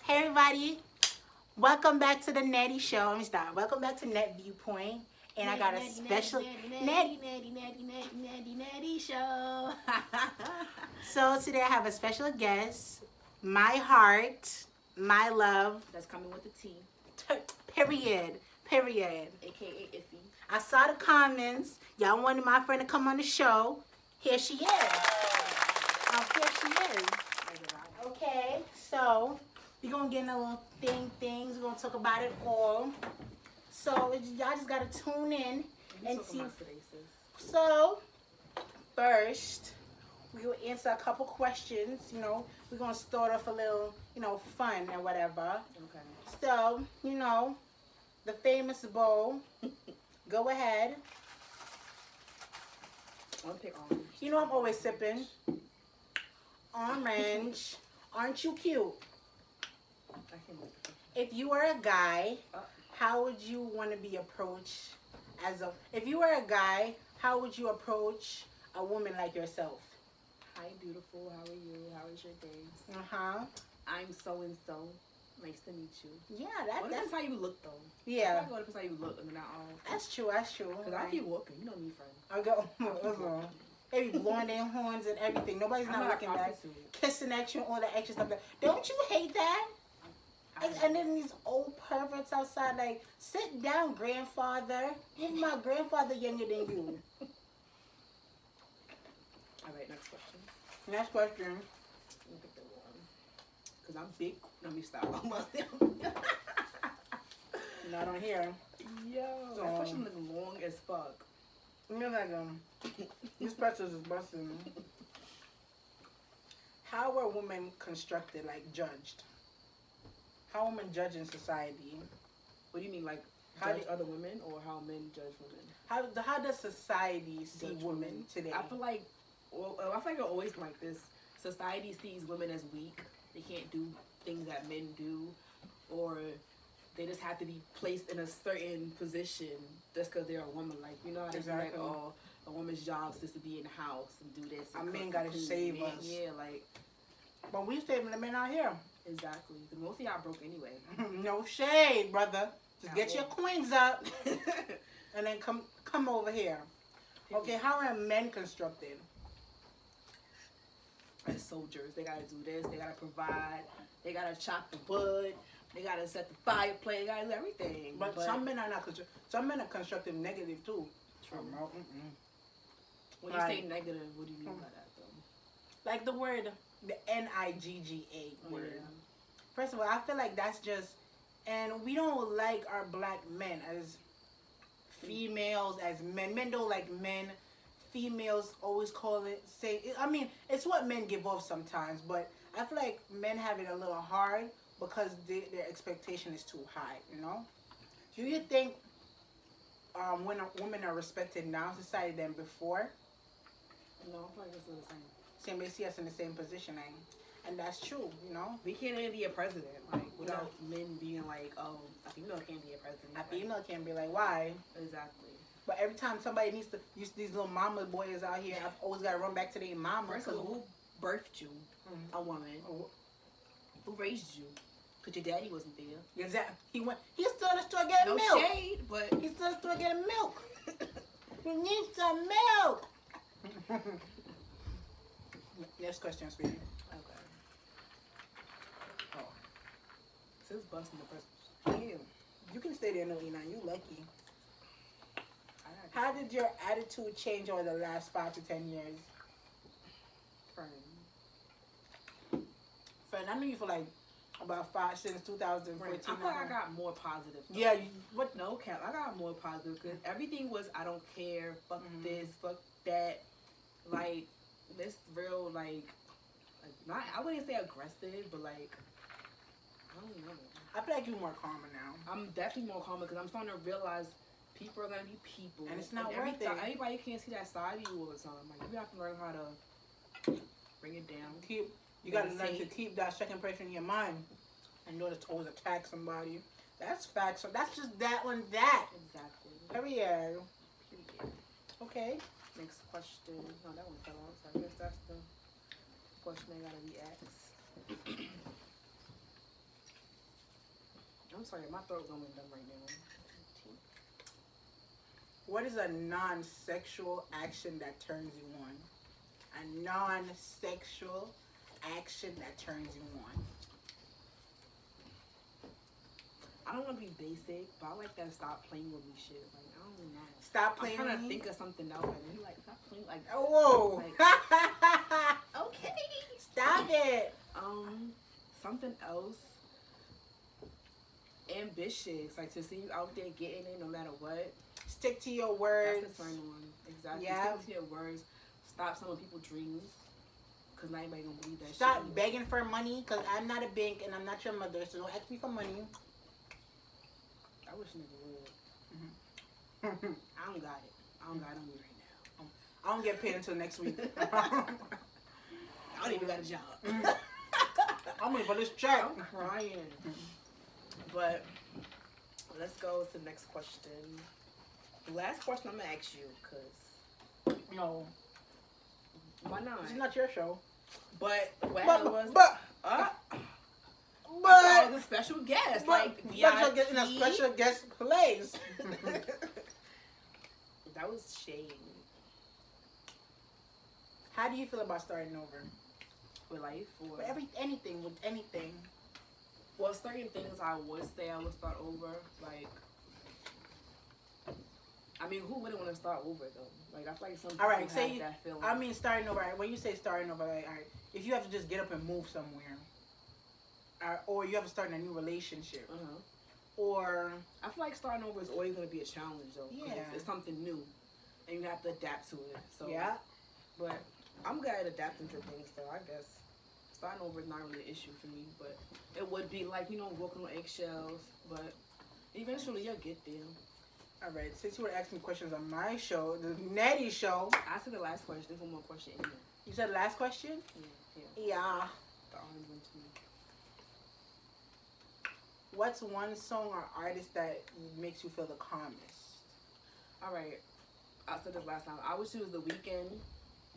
Hey everybody, welcome back to the Nettie Show. Let me stop. Welcome back to Net Viewpoint, and I got a special Nettie show. So today I have a special guest, my heart, my love. That's coming with the T. Period. Period. AKA Iffy. I saw the comments. Y'all wanted my friend to come on the show. Here she is. Here she is. Okay, so we're gonna get in a little things. We're gonna talk about it all. So y'all just gotta tune in and see. So first, we will answer a couple questions. We're gonna start off a little, fun and whatever. Okay. So, the famous bowl. Go ahead. I'll pick orange. I'm always sipping. Orange. Aren't you cute? I can wait. If you were a guy, how would you want to be approached if you were a guy, how would you approach a woman like yourself? Hi, beautiful. How are you? How is your day? Uh-huh. I'm so and so. Nice to meet you. Yeah, What that's depends how you look, though. Yeah. What depends how you look, and not all. That's true. Because I keep walking. You know me, friend. I go. They be blowing their horns and everything. Nobody's not looking back, kissing at you, all that extra stuff. Don't you hate that? And then these old perverts outside, like, sit down, grandfather. Even my grandfather younger than you. All right, next question. Next question. Let me pick the one. Because I'm big. Let me stop. Not on here. Yo, that question looks long as fuck. You're like, these pretzels is busting. How are women constructed, like judged? How women judge in society? What do you mean, like judge other women, or how men judge women? How does society see women today? I feel like it's always like this. Society sees women as weak. They can't do things that men do, or they just have to be placed in a certain position just because they're a woman. Like, exactly. Like, oh, a woman's job is just to be in the house and do this. A man gotta save us. Yeah, like. But we saving the men out here. Exactly. The most of y'all broke anyway. No shade, brother. Just get your coins up, and then come over here. Okay, how are men constructed? As soldiers, they gotta do this. They gotta provide. They gotta chop the wood. They gotta set the fireplace. They gotta do everything. But some men are not constructive. Some men are constructive negative too. True. When you say negative, what do you mean by that, though? Like the word, the Nigga word. Yeah. First of all, I feel like that's just, and we don't like our black men as females, as men. Men don't like men. Females always it's what men give off sometimes, but I feel like men have it a little hard because their expectation is too high, Do you think when women are respected now in society than before? No, I feel like it's the same. Same, they see us in the same position, and that's true, We can't even be a president, like, without men being like, oh, a female can't be a president. A female can't be like, why? Exactly. But every time somebody needs to use these little mama boys out here, I've always got to run back to their mama. First of all, who birthed you? A woman. Who raised you? Because your daddy wasn't there. Exactly. He's still in the store getting milk. No shade, but he's still in the store getting milk. He needs some milk. Next question, sweetie. Okay. Oh. Since busting the person. Yeah. You can stay there, no, Ina. You lucky. How did your attitude change over the last 5 to 10 years? Friend, I knew you for like about since 2014. I feel like I got more positive. Though. Yeah, No cap, I got more positive because everything was I don't care, fuck this, fuck that. Like, this real, not, I wouldn't say aggressive, but like, I don't know. I feel like you're more calmer now. I'm definitely more calmer because I'm starting to realize people are going to be people. And it's not worth it. Everybody can't see that side of you all the time. Like, you have to learn how to bring it down. You got to learn to keep that second person in your mind and know to always attack somebody. That's facts. So that's just that on that. Exactly. Period. Okay. Next question. No, that one fell off. So I guess that's the question I gotta be asked. I'm sorry, my throat's going dumb right now. What is a non-sexual action that turns you on? A non-sexual action that turns you on. I don't want to be basic, but I like that stop playing with me shit. Like, I don't know. Stop playing I'm trying with to me? think of something else. Like, you like, stop playing. Like, Whoa. Like, okay. Stop it. Something else. Ambitious. Like, to see you out there getting it no matter what. Stick to your words. That's the turn on. Exactly. Yeah. Stick to your words. Stop selling people dreams. Because not everybody gonna believe that Stop shit. begging for money, because I'm not a bank and I'm not your mother, so don't ask me for money. I wish nigga would. Mm-hmm. I don't got it. I don't got it on me right now. I don't get paid until next week. I don't even got a job. I'm waiting for this check. I'm crying. But let's go to the next question. The last question I'm gonna ask you, cause No, why not? it's not your show. But what But was but I was a special guest, like special guest in a special guest place. That was shade. How do you feel about starting over? With life or With anything, with anything. well, certain things I would say I would start over. Like, I mean, who wouldn't want to start over though? Like, I feel like some people All right, have say that feeling. I mean starting over. When you say starting over, like, all right, if you have to just get up and move somewhere, or you have to start in a new relationship, or I feel like starting over is always going to be a challenge though. 'Cause Yeah. it's something new, and you have to adapt to it. So yeah, but I'm good at adapting to things, so I guess starting over is not really an issue for me. But it would be like, walking on eggshells. But eventually you'll get there. all right. Since you were asking me questions on my show, the Nettie show, I said the last question. There's one more question in here. you said last question. Yeah. Yeah. The orange one too. What's one song or artist that makes you feel the calmest? All right. I said this last time. I would choose The Weeknd.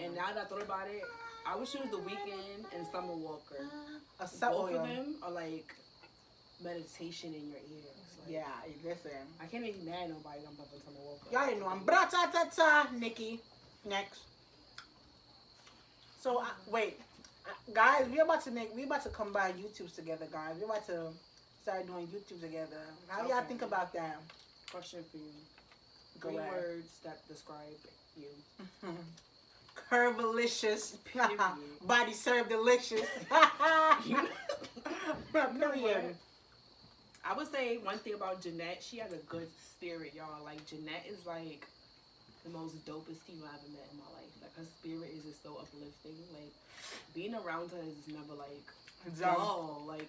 And now that I thought about it, I would choose The Weeknd and Summer Walker. Both of them are like meditation in your ears. Like, Yeah, listen. I can't make mad at nobody. I'm bumping Summer Walker. Y'all didn't know I'm bra-ta-ta-ta, Nikki. Next. So, wait. Guys, we about to combine YouTubes together, guys. We're about to start doing YouTube together. How y'all think about that? Question for you. Go 3 ahead. words that describe you. Curvilicious. Period. Body served delicious. Period. I would say one thing about Jeanette, she has a good spirit, y'all. Like, Jeanette is like the most dopest female I've ever met in my life. Like, her spirit is just so uplifting. Like, being around her is never like dull. Like,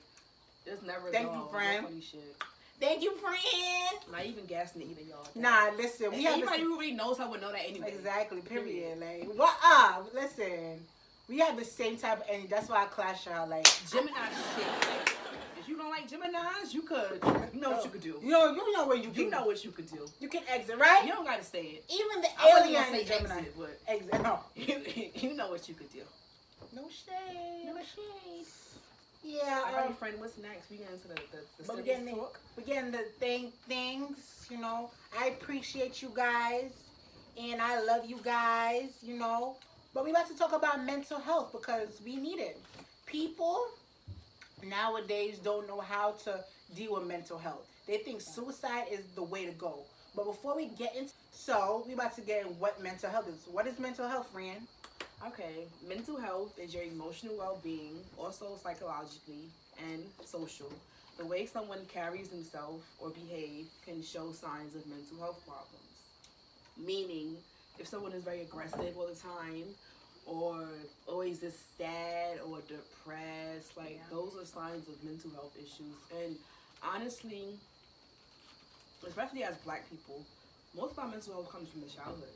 it's never Thank dull. you, friend. No funny shit. Thank you, friend. Not even gassing it either, y'all. Nah, listen. We have Anybody who really knows her would know that anyway. Exactly. Period. Like, what up? Listen. We have the same type of energy. That's why I clash y'all. Like, Gemini shit. Like, if you don't like Geminis, you could. You know what you could do. you know where you can. You know what you could do. You can exit, right? You don't gotta say it. Even the I wasn't alien gonna say Gemini. exit, but Exit. No. you know what you could do. No shade. No shade. Yeah. All right, friend. What's next? We get into the But we're serious getting talk. the things. I appreciate you guys, and I love you guys. But we like to talk about mental health because we need it. People nowadays don't know how to deal with mental health. They think suicide is the way to go. But before we get into, we about to get in what mental health is. What is mental health, friend? Okay, mental health is your emotional well-being, also psychologically and social. The way someone carries themselves or behave can show signs of mental health problems. Meaning, if someone is very aggressive all the time, or always just sad or depressed, those are signs of mental health issues. And honestly, especially as Black people, most of our mental health comes from the childhood.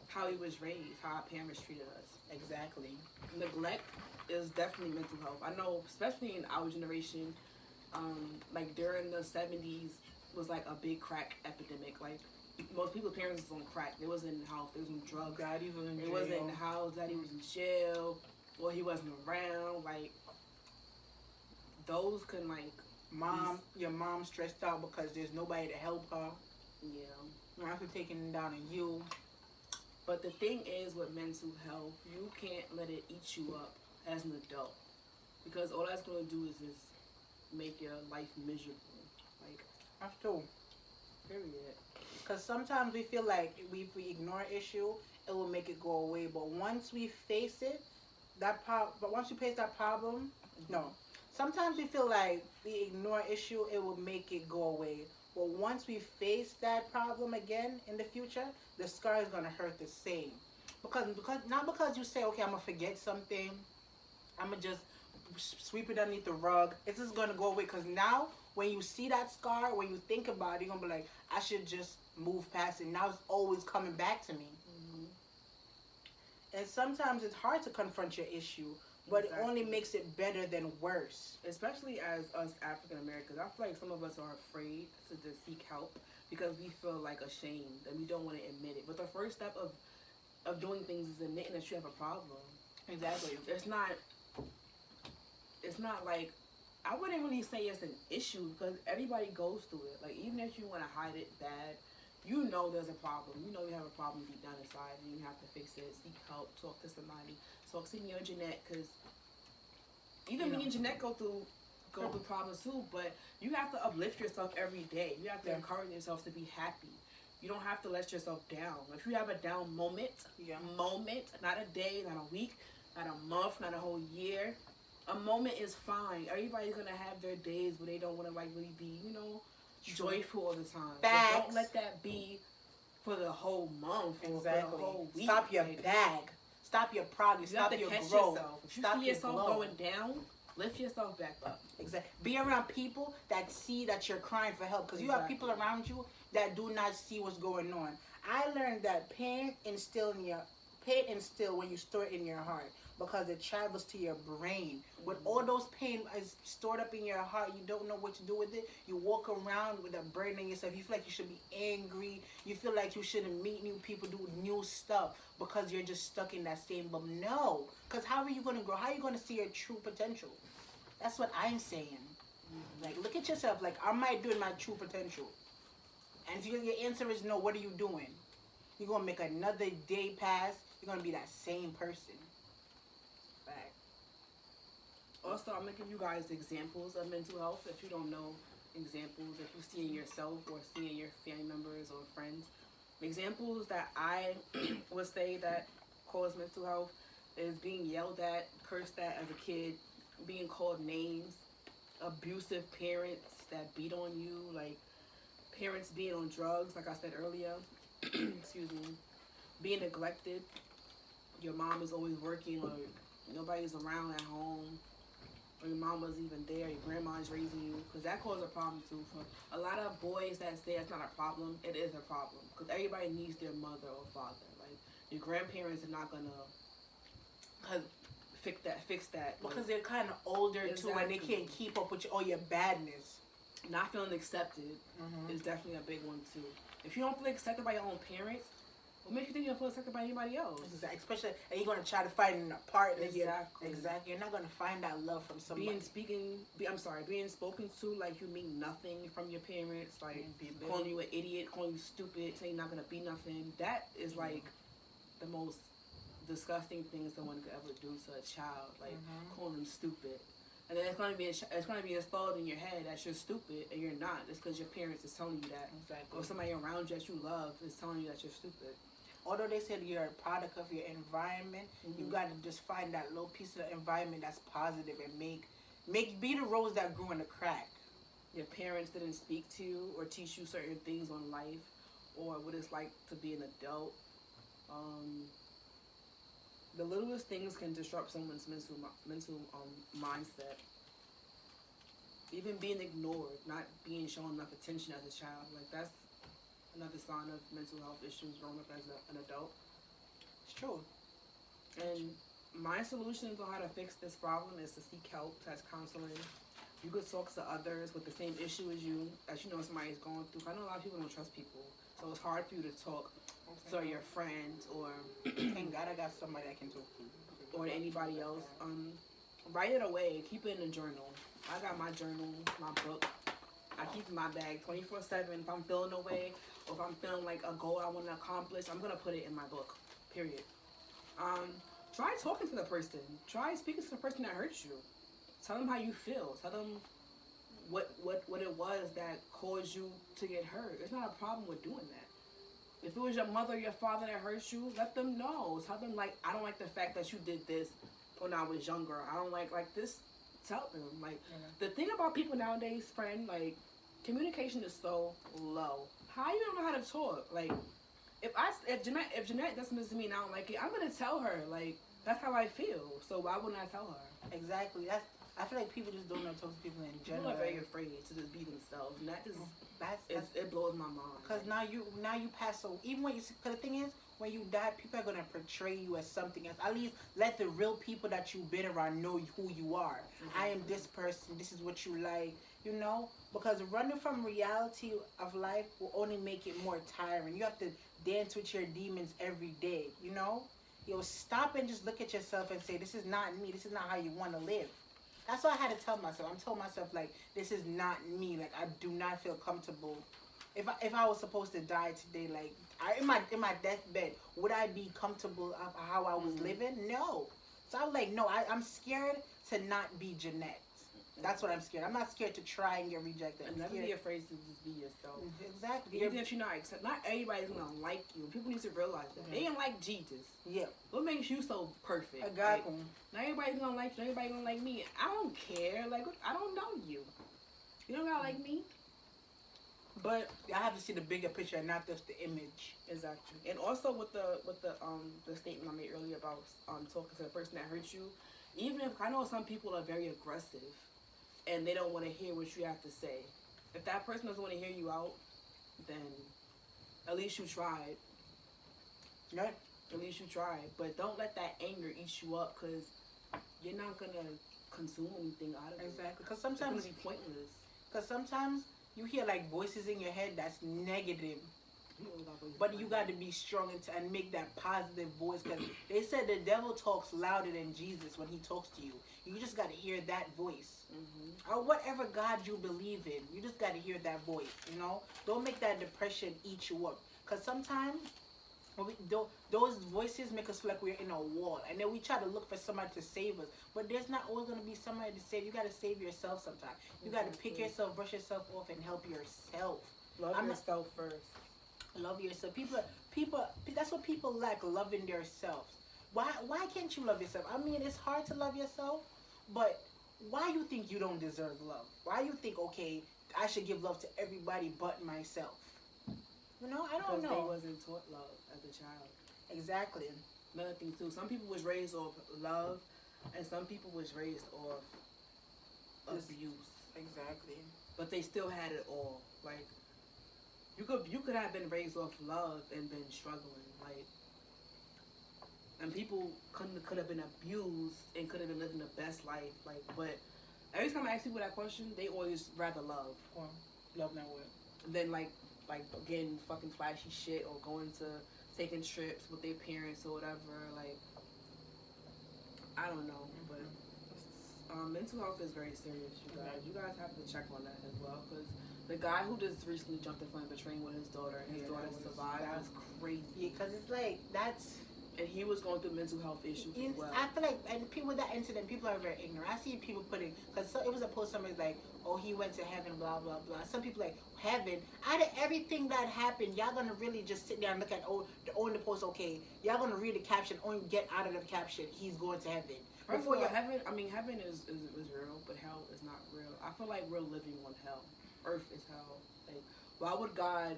How we was raised, how our parents treated us. Exactly. Neglect is definitely mental health. I know, especially in our generation, like during the 70s was like a big crack epidemic. Like, most people's parents was on crack. They wasn't in the house. They was on drugs. Daddy was in jail. They wasn't in the house. Daddy was in jail. Or he wasn't around. Like, those can, like, Your mom stressed out because there's nobody to help her. Yeah. You're actually taking it down on you. But the thing is with mental health, you can't let it eat you up as an adult. Because all that's going to do is just make your life miserable. Like, That's true. period. Because sometimes we feel like if we ignore an issue, it will make it go away. But once we face it, but once we face that problem, no. Sometimes we feel like we ignore an issue, it will make it go away. But once we face that problem again in the future, the scar is gonna hurt the same. Because not because you say, okay, I'm gonna forget something, I'm gonna just sweep it underneath the rug. It's just gonna go away. Because now, when you see that scar, when you think about it, you're gonna be like, I should just move past it. Now it's always coming back to me. And sometimes it's hard to confront your issue, but it only makes it better than worse. Especially as us African Americans, I feel like some of us are afraid to just seek help because we feel like ashamed and we don't want to admit it. But the first step of doing things is admitting that you have a problem. Exactly. It's not like, I wouldn't really say it's an issue because everybody goes through it. Like, even if you want to hide it bad, you know there's a problem. You know you have a problem deep down inside and you have to fix it, seek help, talk to somebody. See me or Jeanette, because even me and Jeanette go through problems too, but you have to uplift yourself every day. You have to encourage yourself to be happy. You don't have to let yourself down. If you have a down moment, not a day, not a week, not a month, not a whole year, a moment is fine. Everybody's gonna have their days where they don't want to like really be, joyful all the time. But don't let that be for the whole month or for the whole week. Stop your bag. Stop your progress. Stop your growth. Yourself. If you Stop see yourself going down, lift yourself back up. Exactly. Be around people that see that you're crying for help. Because you have people around you that do not see what's going on. I learned that pain instill when you store it in your heart, because it travels to your brain. When all those pain is stored up in your heart, you don't know what to do with it. You walk around with a burden in yourself. You feel like you should be angry. You feel like you shouldn't meet new people, do new stuff, because you're just stuck in that same bubble. No, because how are you going to grow? How are you going to see your true potential? That's what I'm saying. Like, look at yourself. Like, am I doing my true potential? And if your answer is no, what are you doing? You're going to make another day pass. You're going to be that same person. Fact. Also, I'm going to give you guys examples of mental health. If you don't know examples, if you see in yourself or see in your family members or friends. Examples that I would say that cause mental health is being yelled at, cursed at as a kid, being called names, abusive parents that beat on you, like parents being on drugs, like I said earlier, excuse me, being neglected, your mom is always working or nobody's around at home, or your mom wasn't even there, your grandma's raising you, because that causes a problem too. For a lot of boys that say it's not a problem, it is a problem, because everybody needs their mother or father. Like, your grandparents are not gonna fix that. Because they're kind of older too, and they can't keep up with all your badness. Not feeling accepted is definitely a big one too. If you don't feel accepted by your own parents, what makes you think you don't feel accepted by anybody else? Exactly. Especially, and you're gonna try to find a partner. Exactly. You're not gonna find that love from somebody. Being spoken to like you mean nothing from your parents, like calling you an idiot, calling you stupid, saying you're not gonna be nothing. That is like the most disgusting things someone could ever do to a child, like calling them stupid. And then it's gonna be installed in your head that you're stupid and you're not. It's because your parents is telling you that. Exactly. Or somebody around you that you love is telling you that you're stupid. Although they said you're a product of your environment, you gotta just find that little piece of the environment that's positive and be the rose that grew in the crack. Your parents didn't speak to you or teach you certain things on life or what it's like to be an adult. The littlest things can disrupt someone's mental mindset. Even being ignored, not being shown enough attention as a child, like that's another sign of mental health issues growing up as an adult. It's true. And my solutions on how to fix this problem is to seek help, as counseling. You could talk to others with the same issue as you know somebody's going through. I know a lot of people don't trust people, so it's hard for you to talk to your friends or thank God I got somebody I can talk to. Or to anybody else. Write it away. Keep it in a journal. I got my journal, my book. I keep in my bag 24/7. If I'm feeling away or if I'm feeling like a goal I want to accomplish, I'm gonna put it in my book. Period. Try talking to the person. Try speaking to the person that hurts you. Tell them how you feel. Tell them what it was that caused you to get hurt. There's not a problem with doing that. If it was your mother or your father that hurt you, let them know. Tell them, like, I don't like the fact that you did this when I was younger. I don't like this. Tell them. Like, the thing about people nowadays, friend, like, communication is so low. How you don't know how to talk? Like, if Jeanette does something to me and I don't like it, I'm gonna tell her. Like, that's how I feel. So why wouldn't I tell her? Exactly. I feel like people just don't know how to talk to people in general. People are very afraid to just be themselves, and that just it blows my mind. Because now you pass so even when you, cause the thing is, when you die, people are gonna portray you as something else. At least let the real people that you've been around know who you are. I am this person. This is what you like. You know, because running from reality of life will only make it more tiring. You have to dance with your demons every day. You know, stop and just look at yourself and say, this is not me. This is not how you want to live. That's what I had to tell myself. I'm telling myself, like, this is not me. Like, I do not feel comfortable. If I was supposed to die today, like, in my deathbed, would I be comfortable of how I was living? No. So I'm like, no, I'm scared to not be Jeanette. That's what I'm scared. I'm not scared to try and get rejected. And never be afraid to just be yourself. Exactly. Even if you're not accept, not everybody's gonna like you. People need to realize that. They ain't like Jesus. Yeah. What makes you so perfect? Exactly. Like, not everybody's gonna like you. Not everybody's gonna like me. I don't care. Like, I don't know you. You don't gotta like me. But I have to see the bigger picture and not just the image. Exactly. And also with the statement I made earlier about talking to the person that hurt you. Even if I know some people are very aggressive and they don't want to hear what you have to say. If that person doesn't want to hear you out, then at least you tried. Yeah. At least you tried. But don't let that anger eat you up, because you're not going to consume anything out of it. Exactly. Because sometimes it's going to be pointless. Because sometimes you hear like voices in your head that's negative. But you got to be strong and make that positive voice, because they said the devil talks louder than Jesus when he talks to you. You just got to hear that voice. Or whatever God you believe in, you just got to hear that voice, you know? Don't make that depression eat you up. Because sometimes those voices make us feel like we're in a wall. And then we try to look for somebody to save us. But there's not always going to be somebody to save. You got to save yourself sometimes. You got to pick yourself, brush yourself off, and help yourself. Love yourself first. Love yourself. People. That's what people lack, loving themselves. Why can't you love yourself? I mean, it's hard to love yourself, but why you think you don't deserve love? Why you think, okay, I should give love to everybody but myself? You know, I don't know. Because they wasn't taught love as a child. Exactly. Another thing too. Some people was raised off love, and some people was raised off abuse. Exactly. But they still had it all. Like, you could have been raised off love and been struggling, like, and people could have been abused and could have been living the best life, like. But every time I ask people that question, they always rather love. Or love that word. Than like getting fucking flashy shit or going to taking trips with their parents or whatever. Like, I don't know, but mental health is very serious, you guys. You guys have to check on that as well, because the guy who just recently jumped in front of a train with his daughter and his daughter survived, that was crazy. Yeah, because it's like, that's... And he was going through mental health issues as well. I feel like, and people with that incident, people are very ignorant. I see people putting, because it was a post, somebody's like, oh, he went to heaven, blah, blah, blah. Some people like, heaven? Out of everything that happened, y'all gonna really just sit there and look at, the post, okay, y'all gonna read the caption, only get out of the caption, he's going to heaven. First of all, heaven is real, but hell is not real. I feel like we're living on hell. Earth is hell. Like, why would God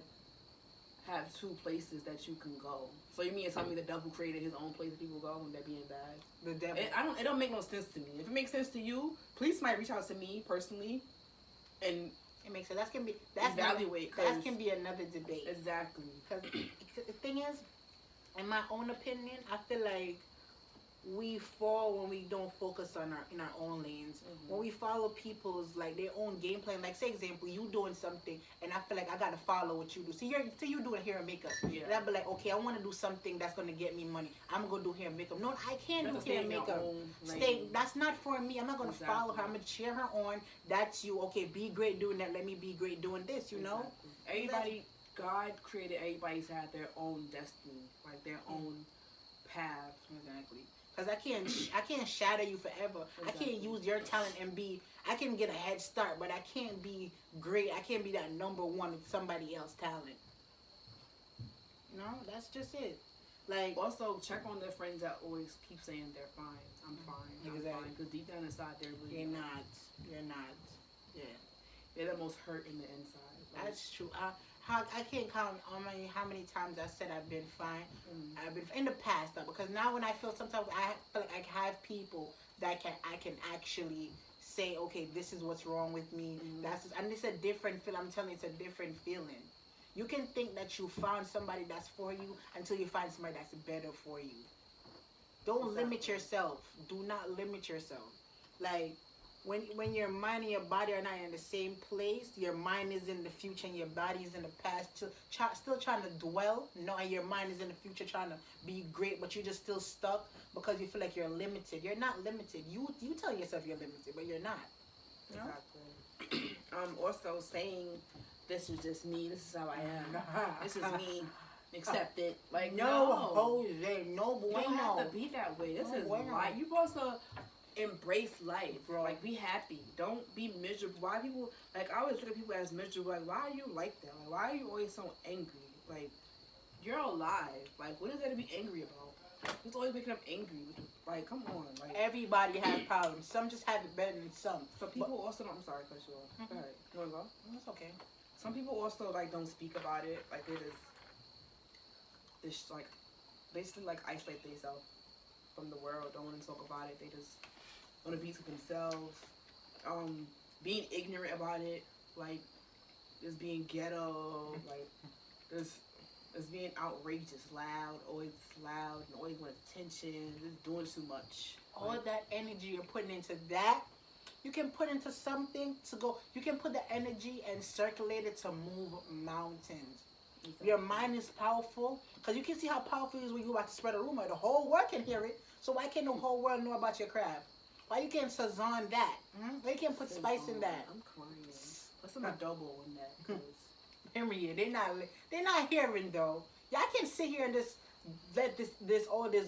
have two places that you can go? So you mean to tell me the devil created his own place that people go when they're being bad? The devil. It don't make no sense to me. If it makes sense to you, please might reach out to me personally, and it makes sense. That can be another debate. Exactly. Because the thing is, in my own opinion, I feel like we fall when we don't focus on our in our own lanes. When we follow people's like their own game plan. Like say example, you doing something and I feel like I gotta follow what you do. See you doing hair and makeup. Yeah. And I'd be like, okay, I wanna do something that's gonna get me money. I'm gonna go do hair and makeup. No, I can't You have do to hair stay and in your makeup. own Stay lane. that's not for me. I'm not gonna follow her. Exactly. I'm gonna cheer her on. That's you. Okay, be great doing that. Let me be great doing this, you know? Exactly. Everybody, God created everybody to have their own destiny, like their own path. Exactly. Cause I can't shadow you forever. I can't Exactly. use your talent and be. I can get a head start, but I can't be great. I can't be that number one with somebody else's talent. No, that's just it. Like Also, check on their friends that always keep saying they're fine. I'm fine. I'm Exactly. fine. Because deep down inside, they're really you're not. You're not. Yeah, they're the most hurt in the inside. Like, that's true. I can't count how many times I said I've been fine. mm, I've been in the past though, because now when I feel sometimes I feel like I have people that I can actually say, okay, this is what's wrong with me. And it's a different feel. I'm telling you, it's a different feeling. You can think that you found somebody that's for you until you find somebody that's better for you. Don't limit yourself. Do not limit yourself. Like when your mind and your body are not in the same place, your mind is in the future and your body is in the past. Still trying to dwell, no, and your mind is in the future trying to be great, but you're just still stuck because you feel like you're limited. You're not limited. You tell yourself you're limited, but you're not. You know? exactly. Also saying, this is just me. This is how I am. This is me. Accept it. Like no, Jose, no you don't bueno. have to be that way. This No is bueno. life. You're supposed to embrace life, Bro. Like be happy. Don't be miserable. Why people like I always look at people as miserable. Like why are you like that? Like why are you always so angry? Like you're alive. Like what is there to be angry about? Who's always making them angry? Like come on. Like Everybody has problems. Some just have it better than some. so people also don't. I'm sorry, cut you off. Go ahead. You wanna go? That's okay. Some people also like don't speak about it. Like they just this like basically like isolate themselves from the world. Don't want to talk about it. They just want to be to themselves. Being ignorant about it, like just being ghetto, like just being outrageous, always loud, and always want attention, just doing too much. All that energy you're putting into that, you can put into something to go. You can put the energy and circulate it to move mountains. Exactly. Your mind is powerful because you can see how powerful it is when you're about to spread a rumor. The whole world can hear it. So why can't the whole world know about your craft? Why you can't sazon that? Why you can't put spice in that? I'm crying. What's some double in that? 'Cause Period. They're not hearing though. Y'all can sit here and just let this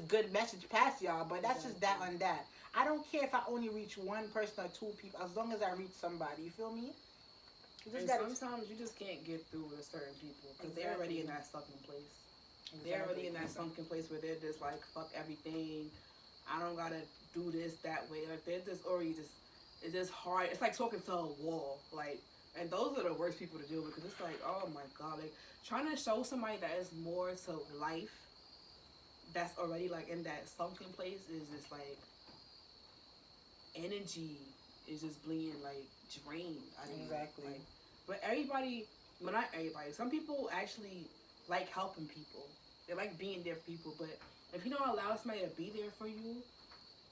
good message pass y'all, but that's just that on that. I don't care if I only reach one person or two people, as long as I reach somebody. You feel me? You just and gotta, sometimes you just can't get through with certain people because they're Exactly. already in that sunken place. They're already in that sunken place where they're just like, fuck everything. I don't gotta do this that way. Like they're just already just, it's just hard. It's like talking to a wall. Like, and those are the worst people to deal with because it's like, oh my god, like trying to show somebody that is more to life, that's already like in that sunken place is just like energy is just being like drained. Exactly. Like, but everybody, well not everybody. Some people actually like helping people. They like being there for people. But if you don't allow somebody to be there for you,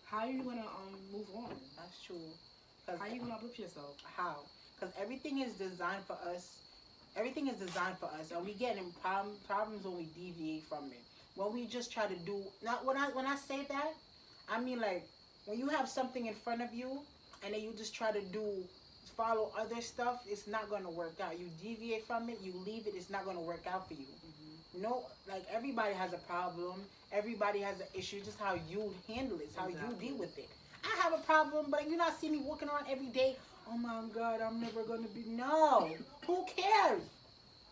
how are you gonna move on? that's true. How are you gonna uplift yourself? How? Because everything is designed for us. Everything is designed for us, and we get in problems when we deviate from it. When we just try to do. Not when I say that, I mean like when you have something in front of you, and then you just try to follow other stuff. It's not gonna work out. You deviate from it. You leave it. It's not gonna work out for you. No, like everybody has a problem. Everybody has an issue. Just how you handle it. It's how Exactly. you deal with it. I have a problem, but you not see me walking around every day. Oh my God, I'm never gonna be. No, who cares?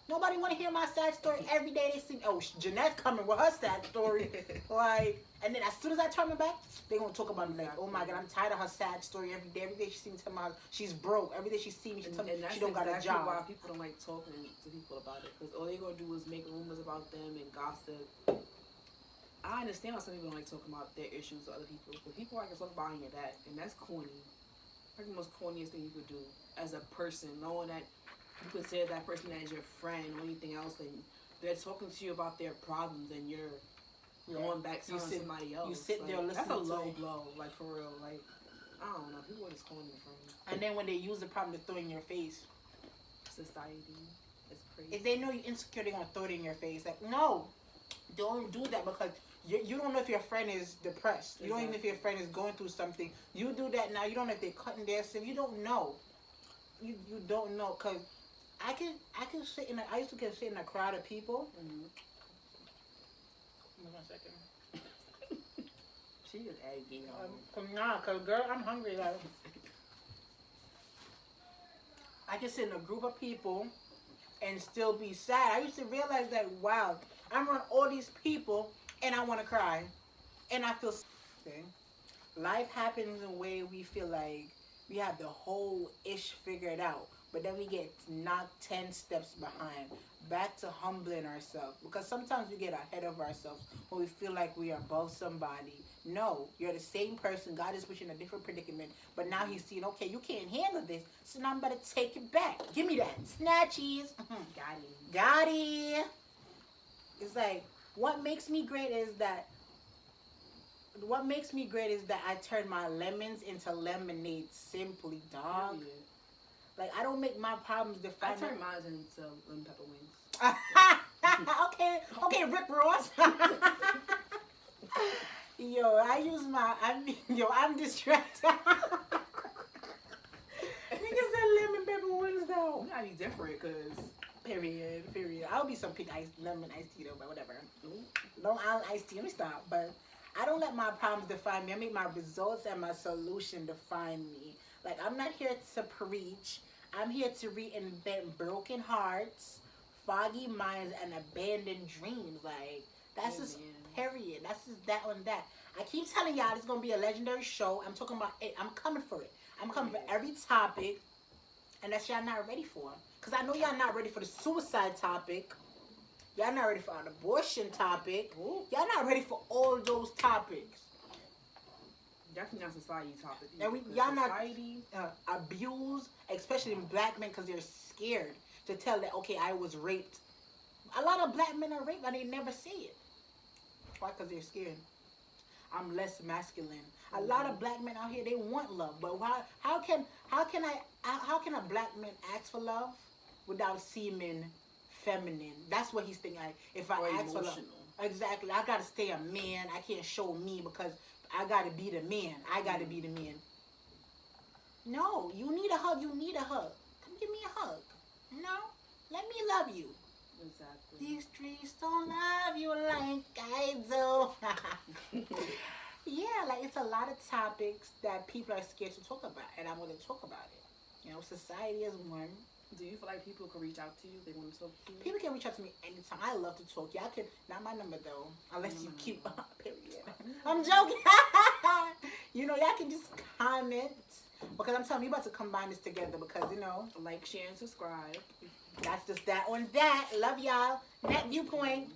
Nobody want to hear my sad story every day. They see, oh, Jeanette's coming with her sad story, like, and then as soon as I turn my back, they gonna talk about me like, oh my God, I'm tired of her sad story every day. Every day she see me tell me how she's broke. Every day she see me, she tell me And that's she don't got a exactly job. why people don't like talking to people about it because all they gonna do is make rumors about them and gossip. I understand why some people don't like talking about their issues to other people, but people like to talk behind your back, and that's corny. Like the most corniest thing you could do as a person, knowing that you consider that person as your friend or anything else, and they're talking to you about their problems, and you're going back to somebody else. You sit there listening. That's a low to blow, like for real. Like I don't know, people are just calling it from. And then when they use the problem to throw it in your face, Society is crazy. if they know you're insecure, they're gonna throw it in your face. Like, no, don't do that because you don't know if your friend is depressed. You don't even know if your friend is going through something. You do that now. You don't know if they're cutting their skin. You don't know. You don't know because I can sit in. I used to sit in a crowd of people. Mm-hmm. Hold on a second. She is aggy. Cause girl, I'm hungry. Like, I can sit in a group of people and still be sad. I used to realize that, wow, I'm around all these people and I want to cry. And I feel okay. Life happens in a way we feel like we have the whole ish figured out. But then we get knocked 10 steps behind. Back to humbling ourselves. Because sometimes we get ahead of ourselves when we feel like we are above somebody. No, you're the same person. God is put you in a different predicament. But now he's seeing, okay, you can't handle this. So now I'm going to take it back. Give me that. Snatchies. Got it. It's like, what makes me great is that I turn my lemons into lemonade simply, dog. Yeah. Like, I don't make my problems define. I turn mine into lemon pepper wings. Okay, Rick Ross. Yo, I'm distracted. Niggas said lemon pepper wings though. You gotta be different, cause. Period. I'll be some pink lemon iced tea though, but whatever. Long Island iced tea. Let me stop. But I don't let my problems define me. I make my results and my solution define me. Like, I'm not here to preach. I'm here to reinvent broken hearts, foggy minds, and abandoned dreams. Like, that's just period. That's just that on that. I keep telling y'all this is going to be a legendary show. I'm talking about it. I'm coming for it. I'm coming for every topic, and that's y'all not ready for. Because I know y'all not ready for the suicide topic. Y'all not ready for an abortion topic. Y'all not ready for all those topics. Definitely not society topic. And y'all not abused, especially in black men, because they're scared to tell that, okay, I was raped. A lot of black men are raped and they never say it. Why? Because they're scared. I'm less masculine. A lot of black men out here, they want love, but how can a black man ask for love without seeming feminine? That's what he's thinking. If I ask for love, exactly, I gotta stay a man. I can't show me because I gotta be the man. I gotta be the man. No, you need a hug. You need a hug. Come give me a hug. No, let me love you. Exactly. These streets don't love you like I do. Yeah, like it's a lot of topics that people are scared to talk about, and I'm going to talk about it. You know, society is one. Do you feel like people can reach out to you? They want to talk to you? People can reach out to me anytime. I love to talk. Y'all can, not my number though, unless you keep, period. I'm joking. You know, y'all can just comment, because I'm telling you, we about to combine this together because, you know. Like, share, and subscribe. That's just that on that. Love y'all. Net Viewpoint.